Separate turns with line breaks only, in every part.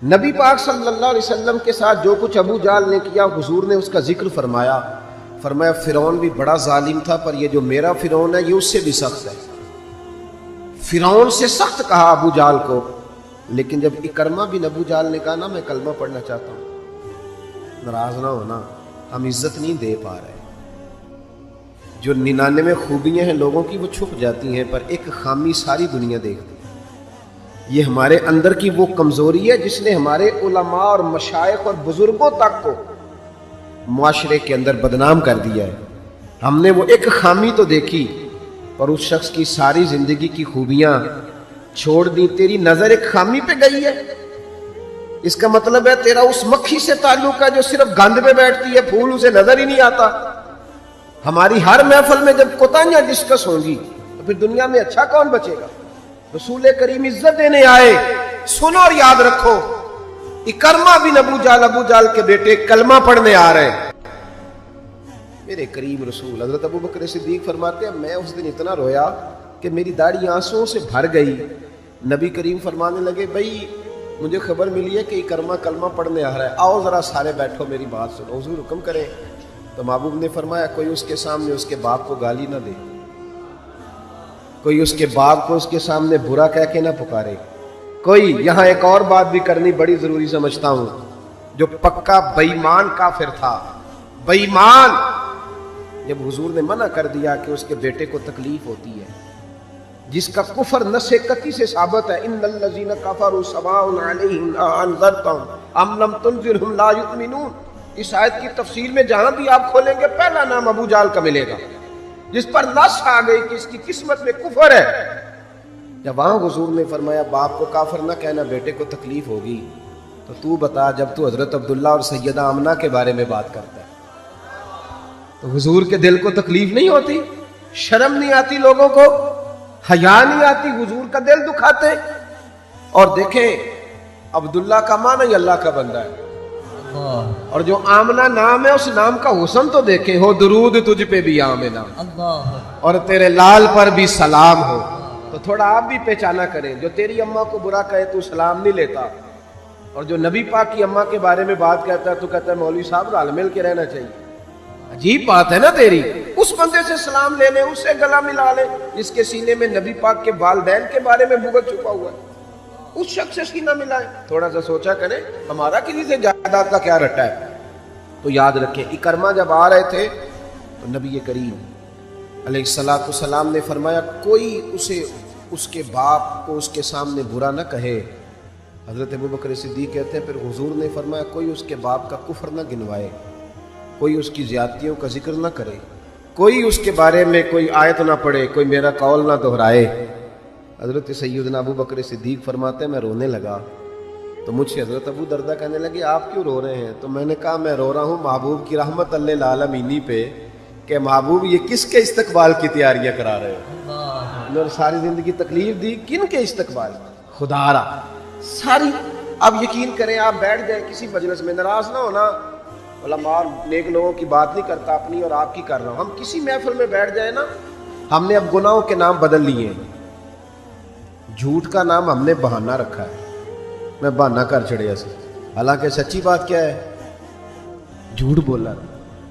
نبی پاک صلی اللہ علیہ وسلم کے ساتھ جو کچھ ابو جہل نے کیا حضور نے اس کا ذکر فرمایا فرعون بھی بڑا ظالم تھا، پر یہ جو میرا فرعون ہے یہ اس سے بھی سخت ہے۔ فرعون سے سخت کہا ابو جہل کو، لیکن جب اکرمہ بن ابو جہل نے کہا نا میں کلمہ پڑھنا چاہتا ہوں، ناراض نہ ہونا، ہم عزت نہیں دے پا رہے۔ جو 99 خوبیاں ہیں لوگوں کی وہ چھپ جاتی ہیں، پر ایک خامی ساری دنیا دیکھتی ہے۔ یہ ہمارے اندر کی وہ کمزوری ہے جس نے ہمارے علماء اور مشائخ اور بزرگوں تک کو معاشرے کے اندر بدنام کر دیا ہے۔ ہم نے وہ ایک خامی تو دیکھی، پر اس شخص کی ساری زندگی کی خوبیاں چھوڑ دی۔ تیری نظر ایک خامی پہ گئی ہے، اس کا مطلب ہے تیرا اس مکھی سے تعلق ہے جو صرف گند پہ بیٹھتی ہے، پھول اسے نظر ہی نہیں آتا۔ ہماری ہر محفل میں جب کوتاہیاں ڈسکس ہوں گی تو پھر دنیا میں اچھا کون بچے گا؟ رسول کریم عزت دینے آئے، سنو اور یاد رکھو، اکرمہ بن ابو جہل کے بیٹے کلمہ پڑھنے آ رہے ہیں۔ میرے کریم رسول حضرت ابو بکر صدیق فرماتے ہیں میں اس دن اتنا رویا کہ میری داڑھی آنسوں سے بھر گئی۔ نبی کریم فرمانے لگے بھائی مجھے خبر ملی ہے کہ اکرمہ کلمہ پڑھنے آ رہا ہے، آؤ ذرا سارے بیٹھو میری بات سنو، حضور حکم کریں۔ تو محبوب نے فرمایا کوئی اس کے سامنے اس کے باپ کو گالی نہ دے، کوئی اس کے باپ کو اس کے سامنے برا کہہ کے نہ پکارے، کوئی یہاں ایک اور بات بھی کرنی بڑی ضروری سمجھتا ہوں، جو پکا بے ایمان کافر تھا، بے ایمان، جب حضور نے منع کر دیا کہ اس کے بیٹے کو تکلیف ہوتی ہے، جس کا کفر نص قطعی سے ثابت ہے، ان الذین کفروا سواء علیہم انذرتهم ام لم تنذرهم لا یؤمنون۔ اس آیت کی تفسیر میں جہاں بھی آپ کھولیں گے پہلا نام ابو جہل کا ملے گا، جس پر نص آ گئی کہ اس کی قسمت میں کفر ہے۔ جب وہاں حضور نے فرمایا باپ کو کافر نہ کہنا، بیٹے کو تکلیف ہوگی، تو بتا جب تو حضرت عبداللہ اور سیدہ آمنہ کے بارے میں بات کرتا ہے تو حضور کے دل کو تکلیف نہیں ہوتی؟ شرم نہیں آتی لوگوں کو؟ حیا نہیں آتی؟ حضور کا دل دکھاتے؟ اور دیکھیں عبداللہ کا معنی اللہ کا بندہ ہے، اور جو آمنہ نام ہے اس نام کا حسن تو دیکھیں، ہو درود تجھ پہ بھی آمنہ اور تیرے لال پر بھی سلام ہو۔ تو تھوڑا آپ بھی پہچانا کریں، جو تیری اماں کو برا کہے تو سلام نہیں لیتا، اور جو نبی پاک کی اماں کے بارے میں بات کہتا ہے تو کہتا ہے مولوی صاحب رل مل کے رہنا چاہیے۔ عجیب بات ہے نا تیری، اس بندے سے سلام لے لے، اس سے گلا ملا لے جس کے سینے میں نبی پاک کے والدین کے بارے میں بغض چھپا ہوا ہے، اس شخص سے سینہ ملائے۔ تھوڑا سا سوچا کریں ہمارا کسی سے جائیداد کا کیا رٹا ہے۔ تو یاد رکھیں اکرمہ جب آ رہے تھے تو نبی کریم علیہ الصلوۃ والسلام نے فرمایا کوئی اسے اس کے باپ کو اس کے سامنے برا نہ کہے۔ حضرت ابو بکر صدیق کہتے ہیں پھر حضور نے فرمایا کوئی اس کے باپ کا کفر نہ گنوائے، کوئی اس کی زیادتیوں کا ذکر نہ کرے، کوئی اس کے بارے میں کوئی آیت نہ پڑھے، کوئی میرا قول نہ دہرائے۔ حضرت سیدنا ابو بکر صدیق فرماتے ہیں میں رونے لگا تو مجھ سے حضرت ابو دردہ کہنے لگے آپ کیوں رو رہے ہیں؟ تو میں نے کہا میں رو رہا ہوں محبوب کی رحمت للعالمین پہ کہ محبوب یہ کس کے استقبال کی تیاریاں کرا رہے ہیں؟ انہوں نے ساری زندگی تکلیف دی، کن کے استقبال؟ خدا را ساری۔ اب یقین کریں آپ بیٹھ جائیں کسی مجلس میں، ناراض نہ ہونا، علماء نیک لوگوں کی بات نہیں کرتا، اپنی اور آپ کی کر رہا ہوں۔ ہم کسی محفل میں بیٹھ جائیں نا، ہم نے اب گناہوں کے نام بدل لیے ہیں۔ جھوٹ کا نام ہم نے بہانہ رکھا ہے، میں بہانہ کر چڑھیا سی، حالانکہ سچی بات کیا ہے؟ جھوٹ بولا۔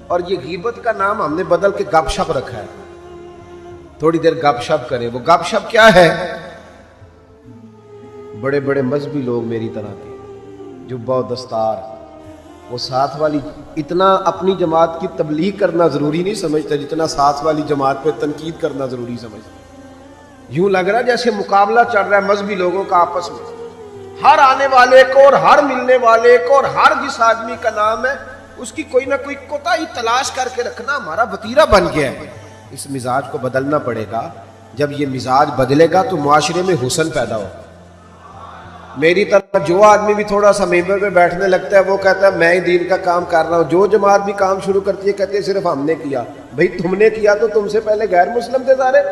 اور یہ غیبت کا نام ہم نے بدل کے گپ شپ رکھا ہے، تھوڑی دیر گپ شپ کریں۔ وہ گپ شپ کیا ہے؟ بڑے بڑے مذہبی لوگ میری طرح کے جبہ و دستار، وہ ساتھ والی اتنا اپنی جماعت کی تبلیغ کرنا ضروری نہیں سمجھتا جتنا ساتھ والی جماعت پہ تنقید کرنا ضروری سمجھتا۔ یوں لگ رہا جیسے مقابلہ چل رہا ہے مذہبی لوگوں کا آپس میں، ہر آنے والے کو اور ہر ملنے والے کو اور ہر جس آدمی کا نام ہے اس کی کوئی نہ کوئی کوتاہی تلاش کر کے رکھنا ہمارا وتیرہ بن گیا ہے۔ اس مزاج کو بدلنا پڑے گا۔ جب یہ مزاج بدلے گا تو معاشرے میں حسن پیدا ہو۔ میری طرح جو آدمی بھی تھوڑا سا ممبر پہ بیٹھنے لگتا ہے وہ کہتا ہے میں ہی دین کا کام کر رہا ہوں، جو جماعت بھی کام شروع کرتی ہے کہتی ہے صرف ہم نے کیا۔ بھئی تم نے کیا تو تم سے پہلے غیر مسلم تھے سارے،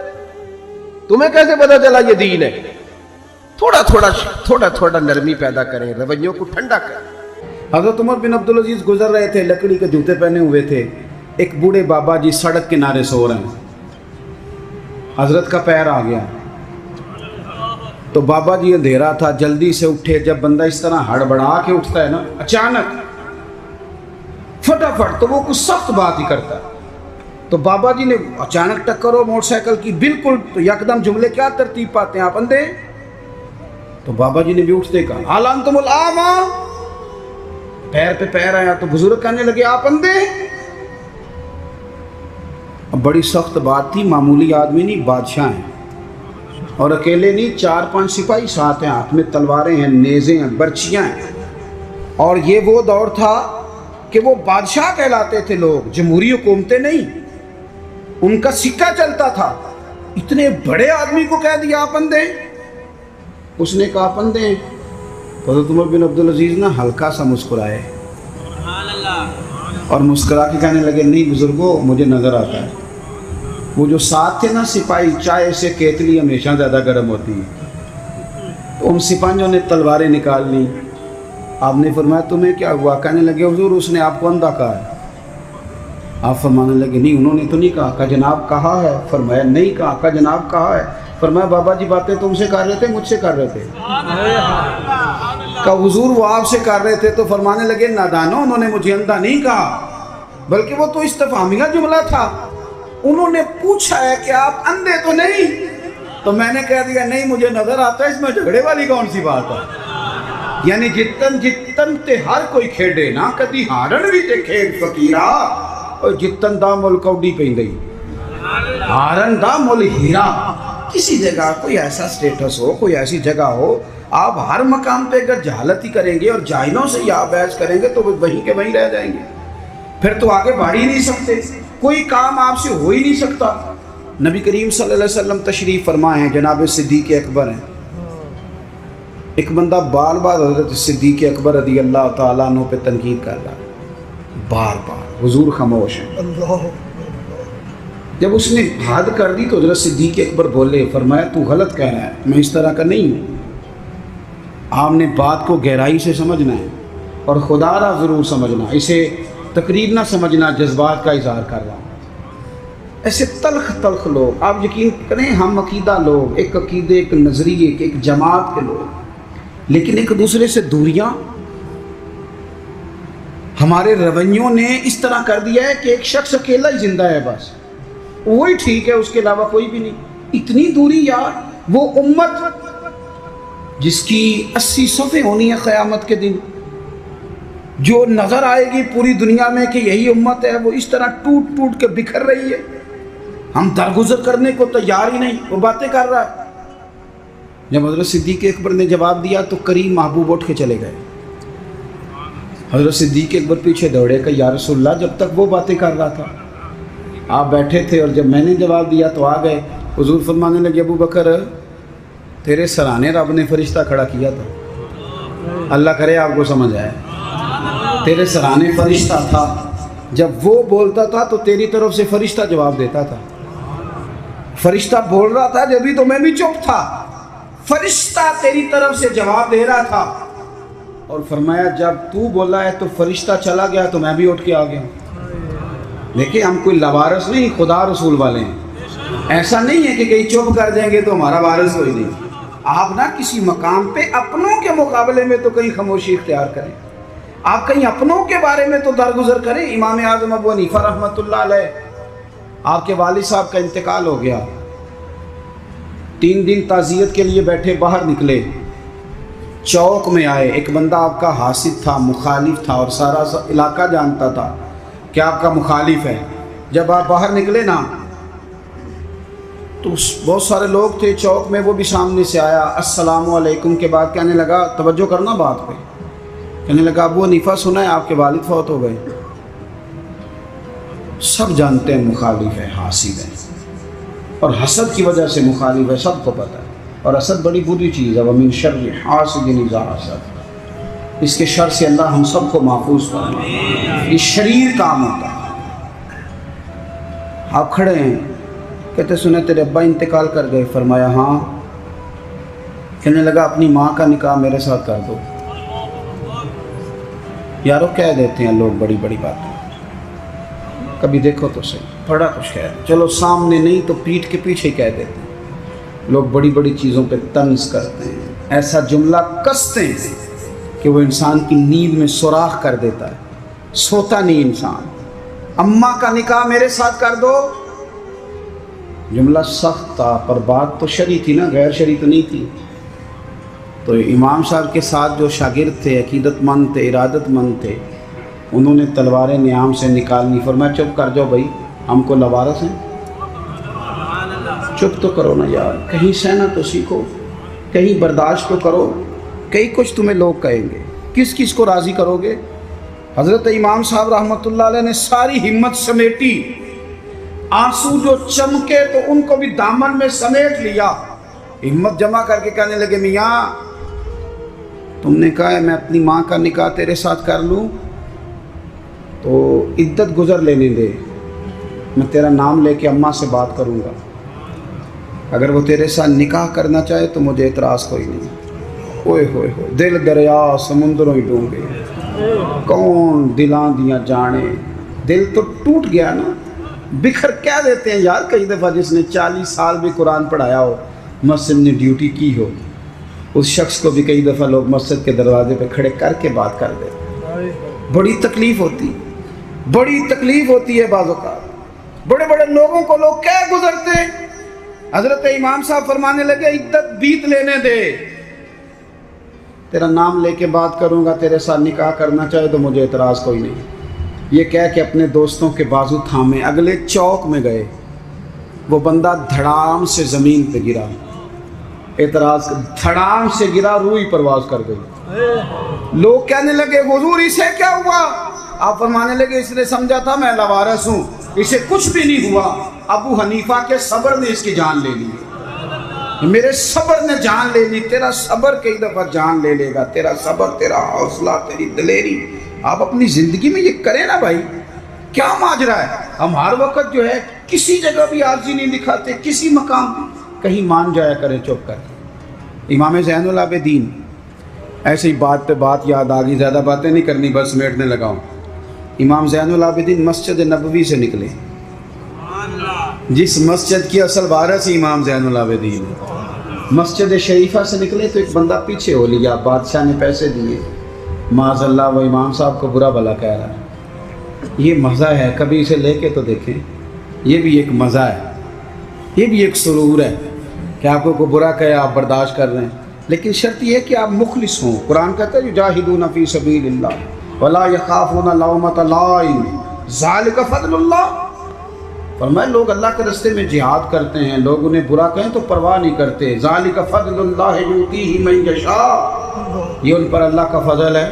تمہیں کیسے پتا چلا یہ دین ہے؟ تھوڑا تھوڑا نرمی پیدا کریں، رویوں کو ٹھنڈا کریں۔
حضرت عمر بن عبدالعزیز گزر رہے تھے، لکڑی کے جوتے پہنے ہوئے تھے، ایک بوڑھے بابا جی سڑک کنارے سو رہے ہیں، حضرت کا پیر آ گیا، تو بابا جی اندھیرا تھا، جلدی سے اٹھے. جب بندہ اس طرح ہڑبڑا کے اٹھتا ہے نا اچانک فٹافٹ، تو وہ کچھ سخت بات ہی کرتا ہے. تو بابا جی نے اچانک ٹکر ہو موٹر سائیکل کی بالکل، تو یکدم جملے کیا ترتیب پاتے ہیں آپ اندھے. تو بابا جی نے بھی اٹھتے کہا حال انتم الاعمى، پیر پہ پیر آیا. تو بزرگ کہنے لگے آپ اندھے. اب بڑی سخت بات تھی، معمولی آدمی نہیں، بادشاہ ہیں، اور اکیلے نہیں، 4-5 سپاہی ساتھ ہیں، ہاتھ میں تلواریں ہیں، نیزیں ہیں، برچیاں ہیں. اور یہ وہ دور تھا کہ وہ بادشاہ کہلاتے تھے لوگ، جمہوری حکومتیں نہیں، ان کا سکہ چلتا تھا. اتنے بڑے آدمی کو کہہ دیا آپ اندھے. اس نے کہا آپ اندھے ہیں. حضرت عمر بن عبدالعزیز نا ہلکا سا مسکرائے اور مسکرا کے کہنے لگے نہیں بزرگوں، مجھے نظر آتا ہے. وہ جو ساتھ تھے نا سپاہی، چائے سے کیتلی ہمیشہ زیادہ گرم ہوتی ہے، تو ان سپاہیوں نے تلواریں نکال لی. آپ نے فرمایا تمہیں کیا ہوا؟ کہنے لگے حضور اس نے آپ کو اندھا کہا ہے. آپ فرمانے لگے نہیں انہوں نے تو نہیں کہا. کہا جناب کہا ہے. فرمایا نہیں کہا. کہا جناب کہا ہے. فرمایا بابا جی باتیں تم سے کر رہے تھے مجھ سے کر رہے تھے؟ کہا حضور وہ آپ سے کر رہے تھے. تو فرمانے لگے نادانو، انہوں نے مجھے اندھا نہیں کہا، بلکہ وہ تو استفہامیہ جملہ تھا. انہوں نے پوچھا ہے کہ آپ اندھے تو نہیں، تو میں نے کہہ دیا نہیں مجھے نظر آتا ہے. اس میں جھگڑے والی کون سی بات ہے؟ یعنی جتن تے ہر کوئی کھیڑے نا، کدی ہارن بھی تے کھیڑ فقیرا، اور جتن دا مل کوڈی پہ گئی ہارن دا مل ہیرا. کسی جگہ کوئی ایسا سٹیٹس ہو، کوئی ایسی جگہ ہو، آپ ہر مقام پہ اگر جہالت ہی کریں گے اور جاہلوں سے ہی آپ بحث کریں گے تو وہ وہیں کے وہیں رہ جائیں گے، پھر تو آگے بڑھ ہی نہیں سکتے، کوئی کام آپ سے ہو ہی نہیں سکتا. نبی کریم صلی اللہ علیہ وسلم تشریف فرما ہیں، جناب صدیق اکبر ہیں. ایک بندہ بار بار حضرت صدیق اکبر رضی اللہ تعالیٰ عنہ پہ تنقید کر رہا ہے، بار بار. حضور خاموش ہیں. جب اس نے حد کر دی تو حضرت صدیق اکبر بولے، فرمایا تو غلط کہہ رہا ہے، میں اس طرح کا نہیں ہوں. آپ نے بات کو گہرائی سے سمجھنا ہے اور خدا را ضرور سمجھنا، اسے تقریر نہ سمجھنا جذبات کا اظہار کر رہا ہوں. ایسے تلخ تلخ لوگ، آپ یقین کریں ہم عقیدہ لوگ، ایک عقیدے، ایک نظریے کے، ایک جماعت کے لوگ، لیکن ایک دوسرے سے دوریاں. ہمارے رویوں نے اس طرح کر دیا ہے کہ ایک شخص اکیلا ہی زندہ ہے، بس وہی ٹھیک ہے، اس کے علاوہ کوئی بھی نہیں. اتنی دوری یار. وہ امت جس کی 80 صفحے ہونی ہے قیامت کے دن، جو نظر آئے گی پوری دنیا میں کہ یہی امت ہے، وہ اس طرح ٹوٹ ٹوٹ کے بکھر رہی ہے. ہم درگزر کرنے کو تیار ہی نہیں، وہ باتیں کر رہا ہے. جب حضرت صدیق اکبر نے جواب دیا تو کریم محبوب اٹھ کے چلے گئے. حضرت صدیق اکبر پیچھے دوڑے کہ یا رسول اللہ، جب تک وہ باتیں کر رہا تھا آپ بیٹھے تھے، اور جب میں نے جواب دیا تو آ گئے. حضور فرمانے لگے ابو بکر تیرے سرانے رب نے فرشتہ کھڑا کیا تھا. اللہ کرے آپ کو سمجھ آئے. تیرے سرانے فرشتہ تھا، جب وہ بولتا تھا تو تیری طرف سے فرشتہ جواب دیتا تھا. فرشتہ بول رہا تھا جبھی تو میں بھی چپ تھا، فرشتہ تیری طرف سے جواب دے رہا تھا. اور فرمایا جب تو بولا ہے تو فرشتہ چلا گیا تو میں بھی اٹھ کے آ گیا. دیکھیں ہم کوئی لوارث نہیں، خدا رسول والے ہیں. ایسا نہیں ہے کہ کہیں چپ کر دیں گے تو ہمارا وارث کوئی نہیں. آپ نہ کسی مقام پہ اپنوں کے مقابلے میں تو کہیں خاموشی اختیار کریں، آپ کہیں اپنوں کے بارے میں تو درگزر کریں. امام اعظم ابو حنیفہ رحمۃ اللہ علیہ، آپ کے والد صاحب کا انتقال ہو گیا. 3 دن تعزیت کے لیے بیٹھے، باہر نکلے، چوک میں آئے. ایک بندہ آپ کا حاسد تھا، مخالف تھا، اور سارا علاقہ جانتا تھا کہ آپ کا مخالف ہے. جب آپ باہر نکلے نا تو بہت سارے لوگ تھے چوک میں، وہ بھی سامنے سے آیا. السلام علیکم کے بعد کہنے لگا، توجہ کرنا بات پہ، کہنے لگا ابو حنیفہ سنا ہے آپ کے والد فوت ہو گئے. سب جانتے ہیں مخالف ہے، حاسد ہے، اور حسد کی وجہ سے مخالف ہے، سب کو پتہ ہے. اور حسد بڑی بری چیز ہے. ومن شر حاسد اذا حسد، اس کے شر سے اللہ ہم سب کو محفوظ فرمائے. یہ شریر کام ہوتا ہے. آپ کھڑے ہیں، کہتے سنے تیرے ابا انتقال کر گئے. فرمایا ہاں. کہنے لگا اپنی ماں کا نکاح میرے ساتھ کر دو. یارو کہہ دیتے ہیں لوگ بڑی بڑی باتیں، کبھی دیکھو تو صحیح، بڑا کچھ کہہ دیں، چلو سامنے نہیں تو پیٹھ کے پیچھے کہہ دیتے ہیں. لوگ بڑی بڑی چیزوں پہ طنز کرتے ہیں، ایسا جملہ کستے ہیں کہ وہ انسان کی نیند میں سوراخ کر دیتا ہے، سوتا نہیں انسان۔ اماں کا نکاح میرے ساتھ کر دو، جملہ سخت تھا پر بات تو شرعی تھی نا، غیر شرعی تو نہیں تھی۔ تو امام صاحب کے ساتھ جو شاگرد تھے، عقیدت مند تھے، ارادت مند تھے، انہوں نے تلواریں نیام سے نکالنی، فرمایا چپ کر جاؤ بھائی، ہم کو لوارث ہیں، چپ تو کرو نا یار، کہیں سہنا تو سیکھو، کہیں برداشت تو کرو، کئی کچھ تمہیں لوگ کہیں گے، کس کس کو راضی کرو گے؟ حضرت امام صاحب رحمۃ اللہ علیہ نے ساری ہمت سمیٹی، آنسو جو چمکے تو ان کو بھی دامن میں سمیٹ لیا، ہمت جمع کر کے کہنے لگے میاں تم نے کہا ہے میں اپنی ماں کا نکاح تیرے ساتھ کر لوں تو عدت گزر لینے دے، میں تیرا نام لے کے اماں سے بات کروں گا، اگر وہ تیرے ساتھ نکاح کرنا چاہے تو مجھے اعتراض کوئی نہیں۔ اوئے ہوئے ہوئے، دل دریا سمندروں ہی ڈونگے، کون دلاں دیاں جانے، دل تو ٹوٹ گیا نا، بکھر کیا دیتے ہیں یار۔ کئی دفعہ جس نے 40 سال بھی قرآن پڑھایا ہو، مسجد نے ڈیوٹی کی ہو، اس شخص کو بھی کئی دفعہ لوگ مسجد کے دروازے پہ کھڑے کر کے بات کر دیتے، بڑی تکلیف ہوتی، بڑی تکلیف ہوتی ہے بعض اوقات۔ بڑے بڑے لوگوں کو لوگ کیا گزرتے، حضرت امام صاحب فرمانے لگے عدت بیت لینے دے، تیرا نام لے کے بات کروں گا، تیرے ساتھ نکاح کرنا چاہے تو مجھے اعتراض کوئی نہیں۔ یہ کہہ کے اپنے دوستوں کے بازو تھامے اگلے چوک میں گئے، وہ بندہ دھڑام سے زمین پہ گرا، اعتراض دھڑام سے گرا، روح پرواز کر گئی۔ لوگ کہنے لگے حضور اسے کیا ہوا؟ آپ فرمانے لگے اس نے سمجھا تھا میں لوارث ہوں، اسے کچھ بھی نہیں ہوا، ابو حنیفہ کے صبر نے اس کی جان لے لی، میرے صبر نے جان لے لی، تیرا صبر کئی دفعہ جان لے لے گا، تیرا صبر، تیرا حوصلہ، تیری دلیری، آپ اپنی زندگی میں یہ کریں نا بھائی۔ کیا ماجرا ہے؟ ہم ہر وقت جو ہے کسی جگہ بھی عاجزی نہیں دکھاتے، کسی مقام کہیں مان جایا کریں چپ کر۔ امام زین العابدین، ایسے ہی بات پہ بات یاد آ گئی، زیادہ باتیں نہیں کرنی، بس سمیٹنے لگا ہوں۔ امام زین العابدین مسجد نبوی سے نکلے، جس مسجد کی اصل وارث امام زین العابدین، مسجد شریفہ سے نکلے تو ایک بندہ پیچھے ہو لیا، بادشاہ نے پیسے دیے، معاذ اللہ وہ امام صاحب کو برا بھلا کہہ رہا ہے۔ یہ مزہ ہے، کبھی اسے لے کے تو دیکھیں، یہ بھی ایک مزہ ہے، یہ بھی ایک سرور ہے کہ آپ کو برا کہے آپ برداشت کر رہے ہیں، لیکن شرط یہ ہے کہ آپ مخلص ہوں۔ قرآن کہتا ہے یجاہدون فی سبیل اللہ ولا یخافون لومۃ لائم ذالک فضل اللہ۔ فرمایا لوگ اللہ کے راستے میں جہاد کرتے ہیں، لوگ انہیں برا کہیں تو پرواہ نہیں کرتے، ذالک فضل اللہ یؤتیہ من یشاء، یہ ان پر اللہ کا فضل ہے،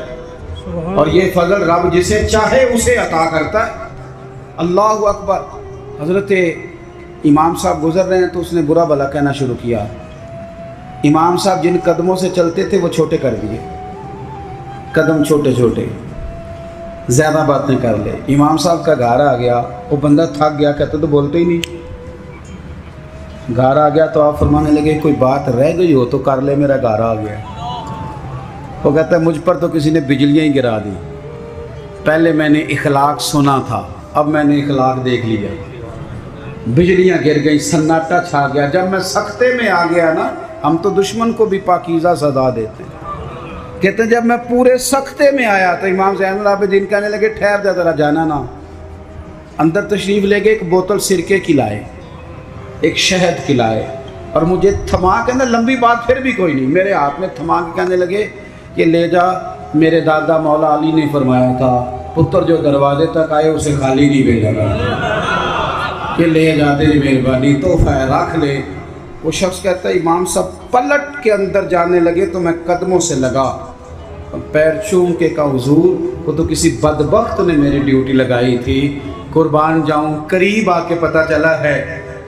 اور یہ فضل رب جسے چاہے اسے عطا کرتا ہے۔ اللہ اکبر۔ حضرت امام صاحب گزر رہے ہیں تو اس نے برا بھلا کہنا شروع کیا، امام صاحب جن قدموں سے چلتے تھے وہ چھوٹے کر دیے، قدم چھوٹے چھوٹے، زیادہ باتیں کر لے۔ امام صاحب کا گھر آ گیا، وہ بندہ تھک گیا، کہتے تو بولتے ہی نہیں، گھر آ گیا تو آپ فرمانے لگے کوئی بات رہ گئی ہو تو کر لے، میرا گھر آ گیا۔ وہ کہتا ہے مجھ پر تو کسی نے بجلیاں ہی گرا دی، پہلے میں نے اخلاق سنا تھا، اب میں نے اخلاق دیکھ لیا، بجلیاں گر گئیں، سناٹا چھا گیا۔ جب میں سختے میں آ گیا نا، ہم تو دشمن کو بھی پاکیزہ سزا دیتے ہیں، کہتے ہیں جب میں پورے سختے میں آیا تو امام زین العابدین کہنے لگے ٹھہر جا ذرا، جانا نا۔ اندر تشریف لے گئے، ایک بوتل سرکے کی لائے، ایک شہد کی لائے، اور مجھے تھما کے نا، لمبی بات پھر بھی کوئی نہیں، میرے ہاتھ میں تھما کے کہنے لگے کہ لے جا، میرے دادا مولا علی نے فرمایا تھا پتر جو دروازے تک آئے اسے خالی نہیں بھیجا گیا، کہ لے جا تیری مہربانی، تحفہ ہے رکھ لے۔ وہ شخص کہتا ہے امام صاحب پلٹ کے اندر جانے لگے تو میں قدموں سے لگا، پیر چوم کے کہا حضور وہ تو کسی بدبخت نے میری ڈیوٹی لگائی تھی، قربان جاؤں، قریب آ کے پتہ چلا ہے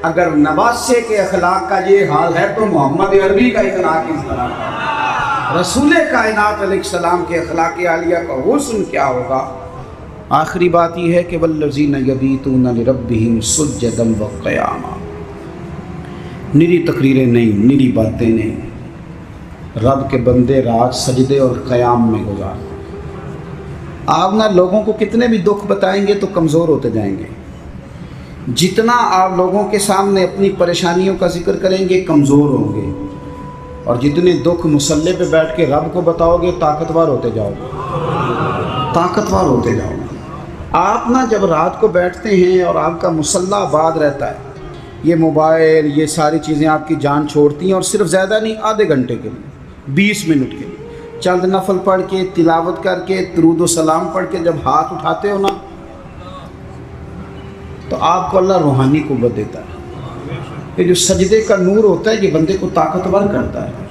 اگر نواسے کے اخلاق کا یہ حال ہے تو محمد عربی کا اخلاق اس طرح ہے، رسول کائنات علیہ السلام کے اخلاق عالیہ کا حسن کیا ہوگا۔ آخری بات یہ ہے کہ والذین یبیتون لربہم سجدا وقیاما، نری تقریریں نہیں، نری باتیں نہیں، رب کے بندے رات سجدے اور قیام میں گزار۔ آپ نہ لوگوں کو کتنے بھی دکھ بتائیں گے تو کمزور ہوتے جائیں گے، جتنا آپ لوگوں کے سامنے اپنی پریشانیوں کا ذکر کریں گے کمزور ہوں گے، اور جتنے دکھ مصلے پہ بیٹھ کے رب کو بتاؤ گے طاقتور ہوتے جاؤ گے، طاقتور ہوتے جاؤ گے۔ آپ نا جب رات کو بیٹھتے ہیں اور آپ کا مصلی آباد رہتا ہے، یہ موبائل یہ ساری چیزیں آپ کی جان چھوڑتی ہیں، اور صرف زیادہ نہیں، آدھے گھنٹے کے لیے 20 منٹ کے لیے چند نفل پڑھ کے تلاوت کر کے درود و سلام پڑھ کے جب ہاتھ اٹھاتے ہو نا، تو آپ کو اللہ روحانی قوت دیتا ہے۔ یہ جو سجدے کا نور ہوتا ہے یہ بندے کو طاقتور کرتا ہے۔